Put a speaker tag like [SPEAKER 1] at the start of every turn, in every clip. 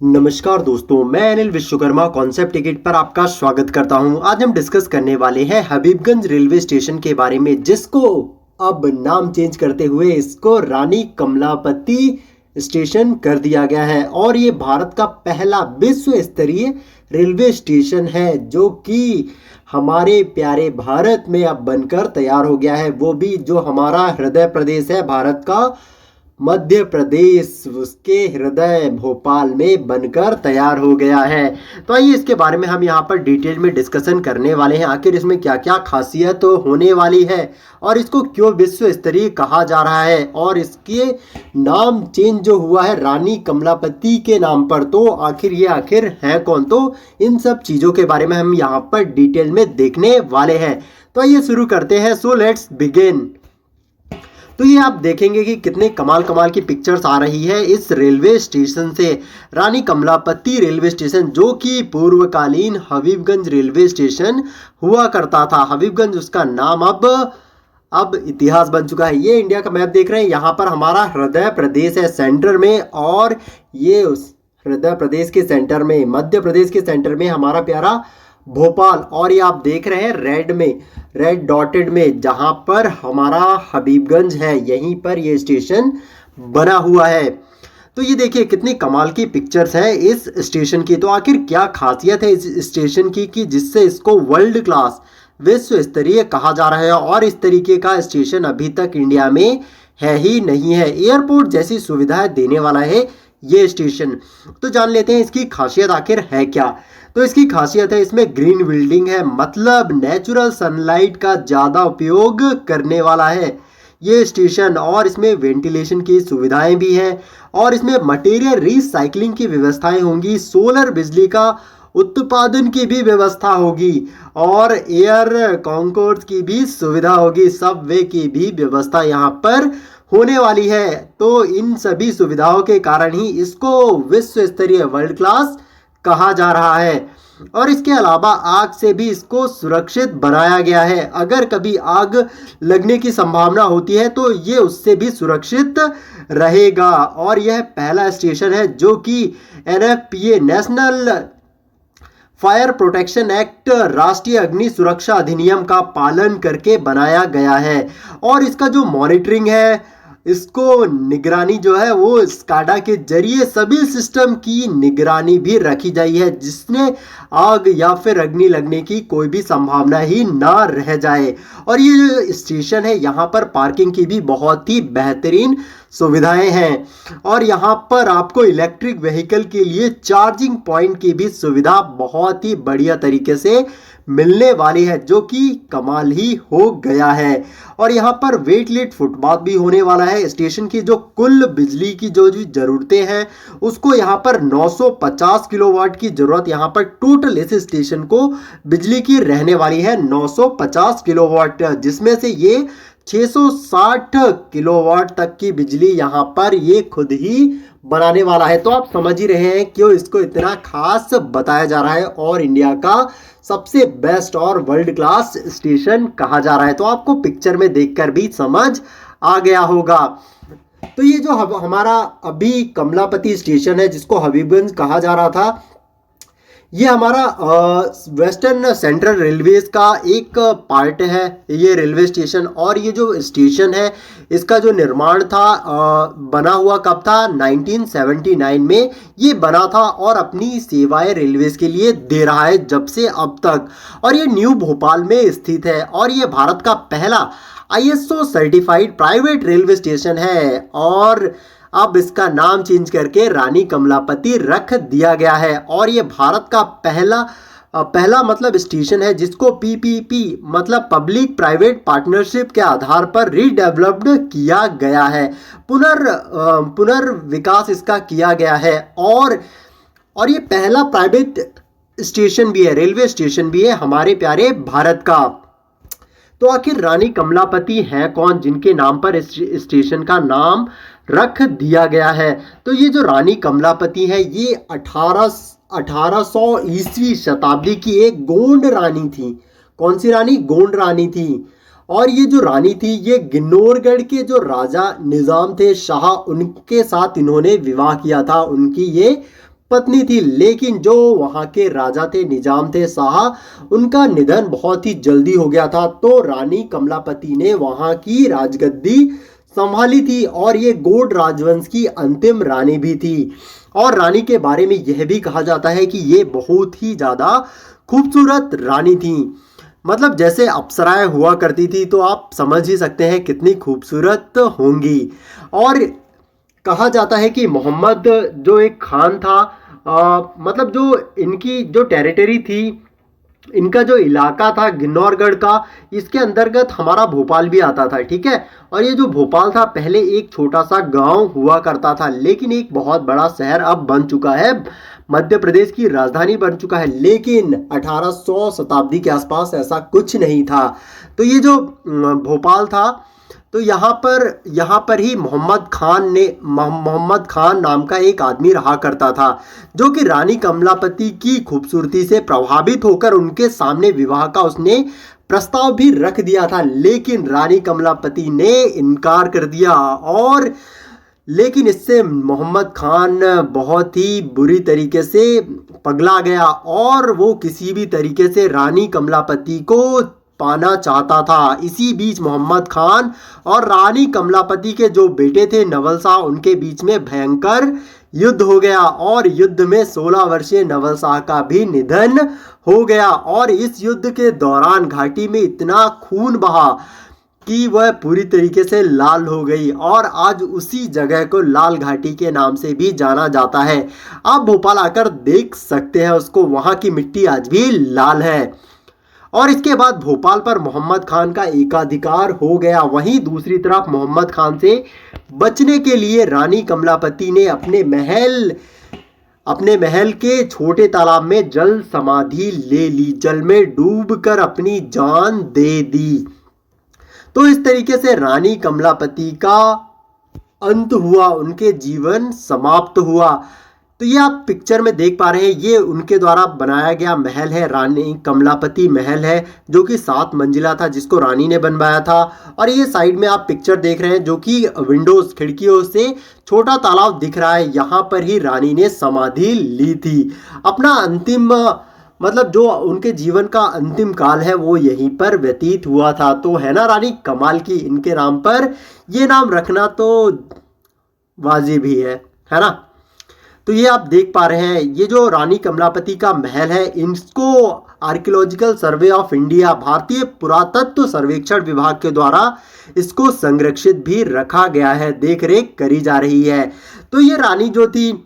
[SPEAKER 1] नमस्कार दोस्तों, मैं अनिल विश्वकर्मा कॉन्सेप्ट टिकट पर आपका स्वागत करता हूं। आज हम डिस्कस करने वाले हैं हबीबगंज रेलवे स्टेशन के बारे में, जिसको अब नाम चेंज करते हुए इसको रानी कमलापति स्टेशन कर दिया गया है। और ये भारत का पहला विश्व स्तरीय रेलवे स्टेशन है जो कि हमारे प्यारे भारत में अब बनकर तैयार हो गया है। वो भी जो हमारा हृदय प्रदेश है भारत का, मध्य प्रदेश, उसके हृदय भोपाल में बनकर तैयार हो गया है। तो आइए इसके बारे में हम यहाँ पर डिटेल में डिस्कशन करने वाले हैं। आखिर इसमें क्या क्या खासियत होने वाली है और इसको क्यों विश्व स्तरीय कहा जा रहा है, और इसके नाम चेंज जो हुआ है रानी कमलापति के नाम पर, तो आखिर है कौन। तो इन सब चीज़ों के बारे में हम यहाँ पर डिटेल में देखने वाले हैं। तो आइए शुरू करते हैं। So let's begin. तो ये आप देखेंगे कि कितने कमाल कमाल की पिक्चर्स आ रही है इस रेलवे स्टेशन से। रानी कमलापति रेलवे स्टेशन, जो कि पूर्वकालीन हबीबगंज रेलवे स्टेशन हुआ करता था। हबीबगंज उसका नाम अब इतिहास बन चुका है। ये इंडिया का मैप देख रहे हैं, यहाँ पर हमारा हृदय प्रदेश है सेंटर में, और ये उस हृदय प्रदेश के सेंटर में, मध्य प्रदेश के सेंटर में हमारा प्यारा भोपाल। और ये आप देख रहे हैं रेड डॉटेड में, जहां पर हमारा हबीबगंज है, यहीं पर ये स्टेशन बना हुआ है। तो ये देखिए कितनी कमाल की पिक्चर्स है इस स्टेशन की। तो आखिर क्या खासियत है इस स्टेशन की कि जिससे इसको वर्ल्ड क्लास, विश्व स्तरीय कहा जा रहा है। और इस तरीके का स्टेशन अभी तक इंडिया में है ही नहीं है। एयरपोर्ट जैसी सुविधाएं देने वाला है ये स्टेशन। तो जान लेते हैं इसकी खासियत आखिर है क्या। तो इसकी खासियत है, इसमें ग्रीन बिल्डिंग है, मतलब नेचुरल सनलाइट का ज़्यादा उपयोग करने वाला है ये स्टेशन। और इसमें वेंटिलेशन की सुविधाएं भी हैं, और इसमें मटेरियल रिसाइकलिंग की व्यवस्थाएं होंगी, सोलर बिजली का उत्पादन की भी व्यवस्था होगी, और एयर कॉन्कोर्स की भी सुविधा होगी, सबवे की भी व्यवस्था यहाँ पर होने वाली है। तो इन सभी सुविधाओं के कारण ही इसको विश्व स्तरीय, वर्ल्ड क्लास कहा जा रहा है। और इसके अलावा आग से भी इसको सुरक्षित बनाया गया है। अगर कभी आग लगने की संभावना होती है तो ये उससे भी सुरक्षित रहेगा। और यह पहला स्टेशन है जो कि एनएफपीए, नेशनल फायर प्रोटेक्शन एक्ट, राष्ट्रीय अग्नि सुरक्षा अधिनियम का पालन करके बनाया गया है। और इसका जो मॉनिटरिंग है, इसको निगरानी जो है वो स्काडा के जरिए सभी सिस्टम की निगरानी भी रखी जाई है, जिसने आग या फिर अग्नि लगने की कोई भी संभावना ही ना रह जाए। और ये जो स्टेशन है, यहाँ पर पार्किंग की भी बहुत ही बेहतरीन सुविधाएं हैं, और यहाँ पर आपको इलेक्ट्रिक व्हीकल के लिए चार्जिंग पॉइंट की भी सुविधा बहुत ही बढ़िया तरीके से मिलने वाली है, जो कि कमाल ही हो गया है। और यहाँ पर वेट लिफ्ट फुटपाथ भी होने वाला है। स्टेशन की जो कुल बिजली की जो ज़रूरतें हैं, उसको यहाँ पर 950 किलोवाट की ज़रूरत यहाँ पर टोटल इस स्टेशन को बिजली की रहने वाली है, 950 किलोवाट, जिसमें से ये 660 किलोवाट तक की बिजली यहाँ पर ये खुद ही बनाने वाला है। तो आप समझ ही रहे हैं क्यों इसको इतना खास बताया जा रहा है और इंडिया का सबसे बेस्ट और वर्ल्ड क्लास स्टेशन कहा जा रहा है। तो आपको पिक्चर में देखकर भी समझ आ गया होगा। तो ये जो हमारा अभी कमलापति स्टेशन है, जिसको हबीबगंज कहा जा रहा था, ये हमारा वेस्टर्न सेंट्रल रेलवेज का एक पार्ट है ये रेलवे स्टेशन। और ये जो स्टेशन है, इसका जो निर्माण था, बना हुआ कब था, 1979 में ये बना था, और अपनी सेवाएं रेलवेज के लिए दे रहा है जब से अब तक। और ये न्यू भोपाल में स्थित है, और ये भारत का पहला ISO certified private railway station है। और अब इसका नाम चेंज करके रानी कमलापति रख दिया गया है। और ये भारत का पहला मतलब स्टेशन है जिसको पीपीपी मतलब पब्लिक प्राइवेट पार्टनरशिप के आधार पर रीडेवलप्ड किया गया है, पुनर्विकास इसका किया गया है। और ये पहला प्राइवेट स्टेशन भी है, रेलवे स्टेशन भी है हमारे प्यारे भारत का। तो आखिर रानी कमलापति है कौन, जिनके नाम पर इस स्टेशन का नाम रख दिया गया है। तो ये जो रानी कमलापति है, ये 1800 ईस्वी शताब्दी की एक गोंड रानी थी। कौन सी रानी? गोंड रानी थी। और ये जो रानी थी, ये गिन्नौरगढ़ के जो राजा निजाम थे, शाह, उनके साथ इन्होंने विवाह किया था। उनकी ये पत्नी थी, लेकिन जो वहां के राजा थे, निजाम थे, शाह, उनका निधन बहुत ही जल्दी हो गया था। तो रानी कमलापति ने वहां की राजगद्दी संभाली थी और ये गोंड राजवंश की अंतिम रानी भी थी। और रानी के बारे में यह भी कहा जाता है कि ये बहुत ही ज्यादा खूबसूरत रानी थी। मतलब जैसे अप्सराएं हुआ करती थी, तो आप समझ ही सकते हैं कितनी खूबसूरत होंगी। और कहा जाता है कि मोहम्मद जो एक खान था, मतलब जो इनकी जो टेरिटरी थी, इनका जो इलाका था गिन्नौरगढ़ का, इसके अंतर्गत हमारा भोपाल भी आता था, ठीक है। और ये जो भोपाल था पहले एक छोटा सा गांव हुआ करता था, लेकिन एक बहुत बड़ा शहर अब बन चुका है, मध्य प्रदेश की राजधानी बन चुका है। लेकिन 1800 शताब्दी के आसपास ऐसा कुछ नहीं था। तो ये जो भोपाल था, तो यहाँ पर ही मोहम्मद खान नाम का एक आदमी रहा करता था, जो कि रानी कमलापति की खूबसूरती से प्रभावित होकर उनके सामने विवाह का उसने प्रस्ताव भी रख दिया था। लेकिन रानी कमलापति ने इनकार कर दिया। और लेकिन इससे मोहम्मद खान बहुत ही बुरी तरीके से पगला गया और वो किसी भी तरीके से रानी कमलापति को पाना चाहता था। इसी बीच मोहम्मद खान और रानी कमलापति के जो बेटे थे नवल शाह, उनके बीच में भयंकर युद्ध हो गया और युद्ध में 16 वर्षीय नवल शाह का भी निधन हो गया। और इस युद्ध के दौरान घाटी में इतना खून बहा कि वह पूरी तरीके से लाल हो गई और आज उसी जगह को लाल घाटी के नाम से भी जाना जाता है। आप भोपाल आकर देख सकते हैं उसको, वहां की मिट्टी आज भी लाल है। और इसके बाद भोपाल पर मोहम्मद खान का एकाधिकार हो गया। वहीं दूसरी तरफ मोहम्मद खान से बचने के लिए रानी कमलापति ने अपने महल के छोटे तालाब में जल समाधि ले ली, जल में डूबकर अपनी जान दे दी। तो इस तरीके से रानी कमलापति का अंत हुआ, उनके जीवन समाप्त हुआ। तो ये आप पिक्चर में देख पा रहे हैं, ये उनके द्वारा बनाया गया महल है, रानी कमलापति महल है, जो कि 7 मंजिला था, जिसको रानी ने बनवाया था। और ये साइड में आप पिक्चर देख रहे हैं, जो कि विंडोज खिड़कियों से छोटा तालाब दिख रहा है, यहाँ पर ही रानी ने समाधि ली थी। अपना अंतिम मतलब जो उनके जीवन का अंतिम काल है वो यहीं पर व्यतीत हुआ था। तो है ना रानी कमाल की, इनके नाम पर ये नाम रखना तो वाजिब ही है ना। तो ये आप देख पा रहे हैं, ये जो रानी कमलापति का महल है, इसको आर्कियोलॉजिकल सर्वे ऑफ इंडिया, भारतीय पुरातत्व सर्वेक्षण विभाग के द्वारा इसको संरक्षित भी रखा गया है, देख रेख करी जा रही है। तो ये रानी जो थी,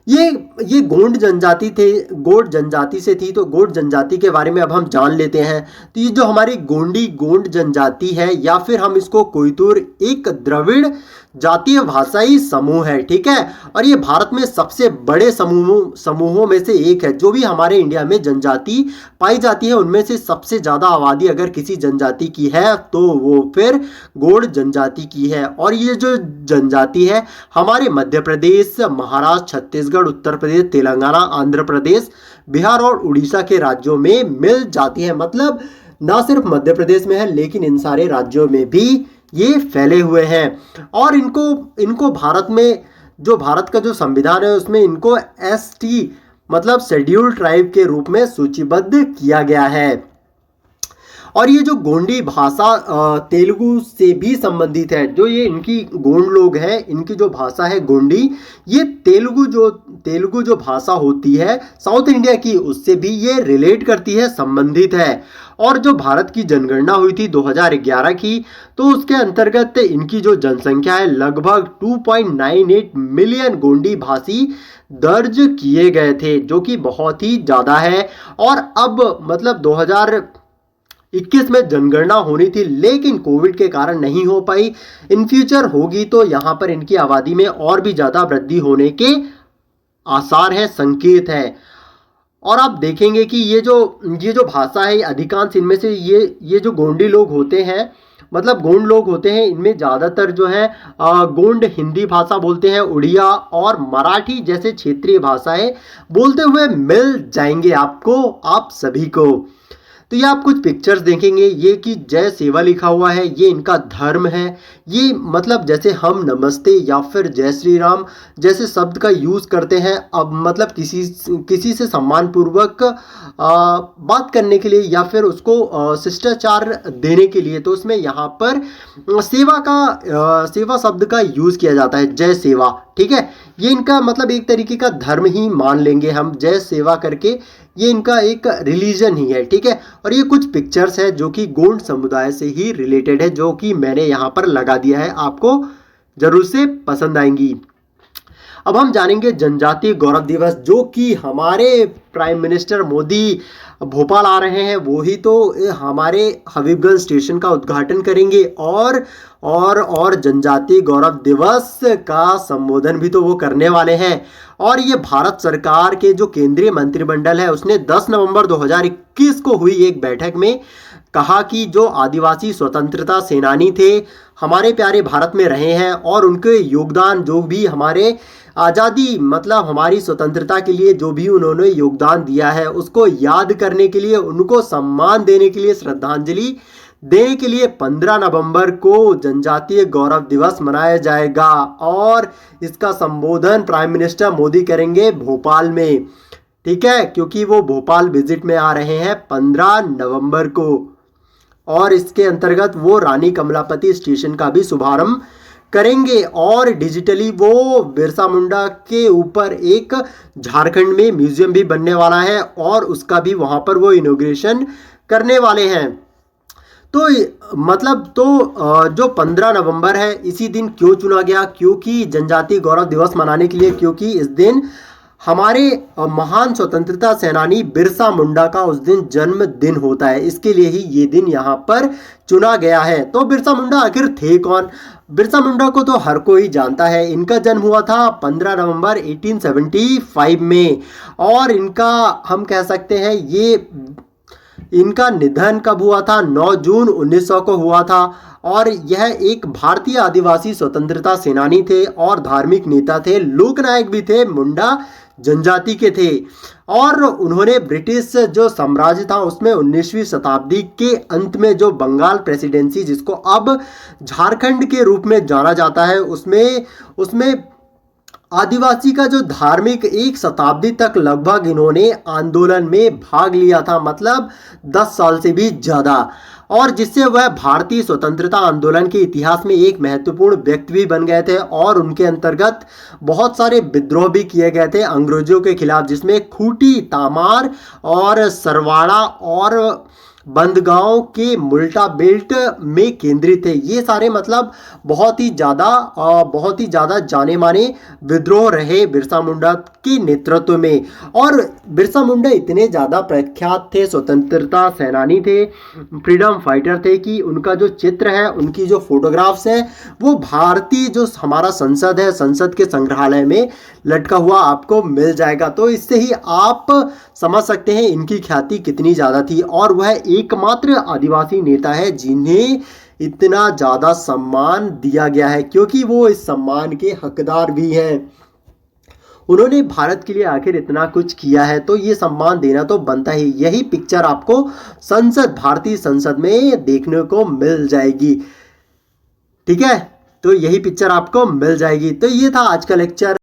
[SPEAKER 1] ये गोंड जनजाति से थी। तो गोंड जनजाति के बारे में अब हम जान लेते हैं। तो ये जो हमारी गोंड जनजाति है, या फिर हम इसको कोयतुर, एक द्रविड़ जातीय भाषाई समूह है, ठीक है। और ये भारत में सबसे बड़े समूहों में से एक है। जो भी हमारे इंडिया में जनजाति पाई जाती है, उनमें से सबसे ज्यादा आबादी अगर किसी जनजाति की है तो वो फिर गोंड जनजाति की है। और ये जो जनजाति है हमारे मध्य प्रदेश, महाराष्ट्र, छत्तीसगढ़, उत्तर प्रदेश, तेलंगाना, आंध्र प्रदेश, बिहार और उड़ीसा के राज्यों में मिल जाती है। मतलब ना सिर्फ मध्य प्रदेश में है, लेकिन इन सारे राज्यों में भी ये फैले हुए हैं। और इनको भारत में, जो भारत का जो संविधान है, उसमें इनको ST मतलब शेड्यूल्ड ट्राइब के रूप में सूचीबद्ध किया गया है। और ये जो गोंडी भाषा तेलुगु से भी संबंधित है। जो ये इनकी गोंड लोग हैं, इनकी जो भाषा है गोंडी, ये तेलुगु जो भाषा होती है साउथ इंडिया की, उससे भी ये रिलेट करती है, संबंधित है। और जो भारत की जनगणना हुई थी 2011 की, तो उसके अंतर्गत इनकी जो जनसंख्या है लगभग 2.98 मिलियन गोंडी भाषी दर्ज किए गए थे, जो कि बहुत ही ज़्यादा है। और अब मतलब 2021 में जनगणना होनी थी, लेकिन कोविड के कारण नहीं हो पाई। इन फ्यूचर होगी तो यहाँ पर इनकी आबादी में और भी ज़्यादा वृद्धि होने के आसार है, संकेत है। और आप देखेंगे कि ये जो भाषा है, अधिकांश इनमें से ये जो गोंडी लोग होते हैं, मतलब गोंड लोग होते हैं, इनमें ज़्यादातर जो है गोंड हिंदी भाषा बोलते हैं, उड़िया और मराठी जैसे क्षेत्रीय भाषाएं बोलते हुए मिल जाएंगे आपको, आप सभी को। तो ये आप कुछ पिक्चर्स देखेंगे, ये कि जय सेवा लिखा हुआ है, ये इनका धर्म है। ये मतलब जैसे हम नमस्ते या फिर जय श्री राम जैसे शब्द का यूज़ करते हैं, अब मतलब किसी से सम्मानपूर्वक बात करने के लिए या फिर उसको शिष्टाचार देने के लिए, तो उसमें यहाँ पर सेवा शब्द का यूज़ किया जाता है, जय सेवा। ठीक है, ये इनका मतलब एक तरीके का धर्म ही मान लेंगे हम, जय सेवा करके ये इनका एक रिलीजन ही है। ठीक है, और ये कुछ पिक्चर्स है जो कि गोंड समुदाय से ही रिलेटेड है, जो कि मैंने यहाँ पर लगा दिया है, आपको जरूर से पसंद आएंगी। अब हम जानेंगे जनजातीय गौरव दिवस, जो कि हमारे प्राइम मिनिस्टर मोदी भोपाल आ रहे हैं, वो ही तो हमारे हबीबगंज स्टेशन का उद्घाटन करेंगे और जनजातीय गौरव दिवस का संबोधन भी तो वो करने वाले हैं। और ये भारत सरकार के जो केंद्रीय मंत्रिमंडल है, उसने 10 नवंबर 2021 को हुई एक बैठक में कहा कि जो आदिवासी स्वतंत्रता सेनानी थे, हमारे प्यारे भारत में रहे हैं, और उनके योगदान जो भी हमारे आज़ादी मतलब हमारी स्वतंत्रता के लिए जो भी उन्होंने योगदान दिया है, उसको याद करने के लिए, उनको सम्मान देने के लिए, श्रद्धांजलि देने के लिए 15 नवंबर को जनजातीय गौरव दिवस मनाया जाएगा। और इसका संबोधन प्राइम मिनिस्टर मोदी करेंगे भोपाल में। ठीक है, क्योंकि वो भोपाल विजिट में आ रहे हैं 15 नवंबर को, और इसके अंतर्गत वो रानी कमलापति स्टेशन का भी शुभारंभ करेंगे। और डिजिटली वो बिरसा मुंडा के ऊपर एक झारखंड में म्यूजियम भी बनने वाला है, और उसका भी वहाँ पर वो इनॉग्रेशन करने वाले हैं। तो मतलब जो 15 नवंबर है, इसी दिन क्यों चुना गया? क्योंकि जनजातीय गौरव दिवस मनाने के लिए, क्योंकि इस दिन हमारे महान स्वतंत्रता सेनानी बिरसा मुंडा का उस दिन जन्मदिन होता है, इसके लिए ही ये दिन यहाँ पर चुना गया है। तो बिरसा मुंडा आखिर थे कौन? बिरसा मुंडा को तो हर कोई जानता है। इनका जन्म हुआ था 15 नवंबर 1875 में, और इनका हम कह सकते हैं इनका निधन कब हुआ था? 9 जून 1900 को हुआ था। और यह एक भारतीय आदिवासी स्वतंत्रता सेनानी थे और धार्मिक नेता थे, लोकनायक भी थे, मुंडा जनजाति के थे। और उन्होंने ब्रिटिश जो साम्राज्य था उसमें 19वीं शताब्दी के अंत में जो बंगाल प्रेसिडेंसी, जिसको अब झारखंड के रूप में जाना जाता है, उसमें आदिवासी का जो धार्मिक 1 शताब्दी तक लगभग इन्होंने आंदोलन में भाग लिया था, मतलब 10 साल से भी ज़्यादा, और जिससे वह भारतीय स्वतंत्रता आंदोलन के इतिहास में एक महत्वपूर्ण व्यक्ति भी बन गए थे। और उनके अंतर्गत बहुत सारे विद्रोह भी किए गए थे अंग्रेजों के खिलाफ, जिसमें खूंटी, तामार और सरवाड़ा और बंदगांव के मुल्टा बेल्ट में केंद्रित थे। ये सारे मतलब बहुत ही ज़्यादा जाने माने विद्रोह रहे बिरसा मुंडा के नेतृत्व में। और बिरसा मुंडा इतने ज़्यादा प्रख्यात थे, स्वतंत्रता सेनानी थे, फ्रीडम फाइटर थे, कि उनका जो चित्र है, उनकी जो फोटोग्राफ्स है, वो भारतीय जो हमारा संसद है, संसद के संग्रहालय में लटका हुआ आपको मिल जाएगा। तो इससे ही आप समझ सकते हैं इनकी ख्याति कितनी ज़्यादा थी। और वह एकमात्र आदिवासी नेता है जिन्हें इतना ज़्यादा सम्मान दिया गया है, क्योंकि वो इस सम्मान के हकदार भी हैं। उन्होंने भारत के लिए आखिर इतना कुछ किया है, तो ये सम्मान देना तो बनता ही। यही पिक्चर आपको भारतीय संसद में देखने को मिल जाएगी। ठीक है, तो यही पिक्चर आपको मिल जाएगी। तो ये था आज का लेक्चर।